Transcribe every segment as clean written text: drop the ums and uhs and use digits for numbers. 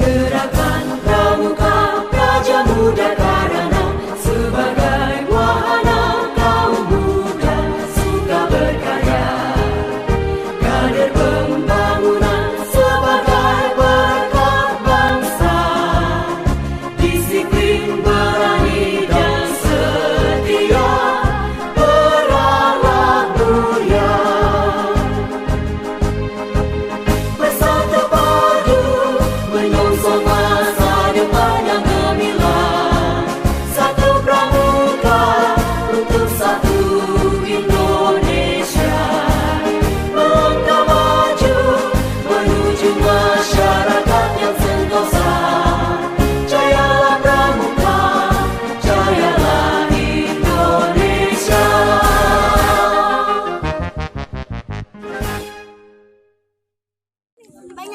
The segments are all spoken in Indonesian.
Gerakan Pramuka Praja Muda Karana sebagai wahana kaum muda suka berkarya. Kader pembangunan sebagai berkat bangsa, disiplin, berani dan setia, berakhlak mulia. Bersatu padu menyongsong masa depan yang gemilang. Satu pramuka untuk satu Indonesia. Melangkah maju menuju masyarakat yang sentosa. Jayalah pramuka, jayalah Indonesia.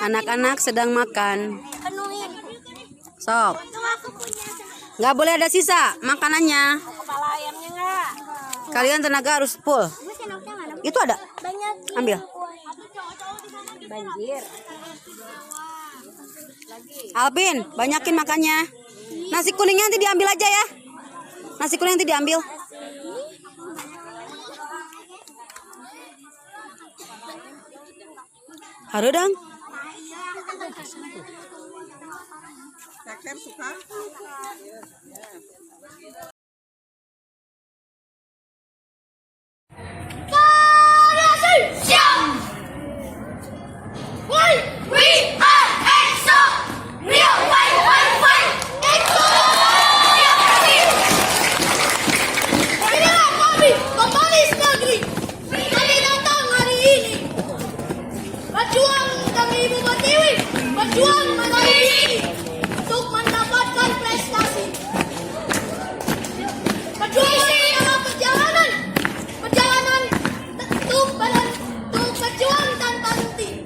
Anak-anak sedang makan. Sok. Nggak boleh ada sisa makanannya. Kepala ayamnya enggak? Kalian tenaga harus full. Itu ada. Banyak. Ambil. Banjir. Alvin, banyakin makannya. Nasi kuningnya nanti diambil aja ya. Nasi kuning nanti diambil. Harudang. Berjuang melalui ini untuk mendapatkan prestasi. Berjuang dalam perjalanan untuk berjuang tanpa henti,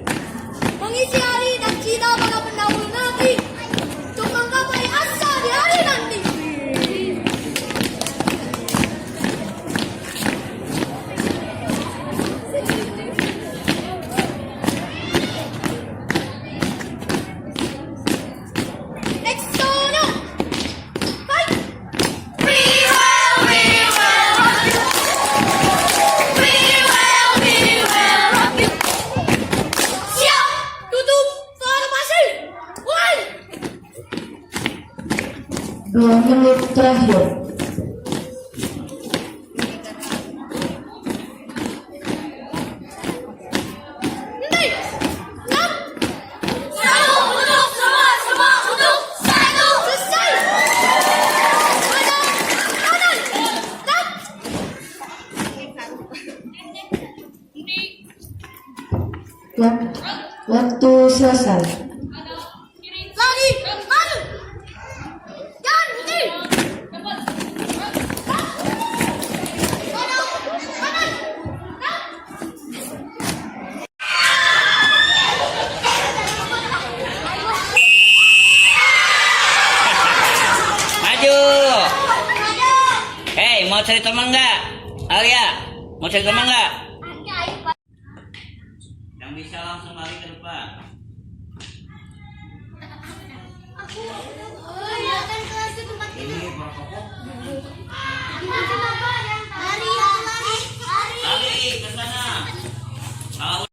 mengisi hari dan cita para pendahulu nanti untuk menggapai asa di hari nanti. Dua menit terakhir. Waktu selesai. Lagi, maju, jangan berhenti. Kanan, Maju. Hei, mau cari teman nggak? Alia, mau cari teman nggak? Yang bisa langsung lari ke depan. Ini berapa kok? Lari ke sana. Kalau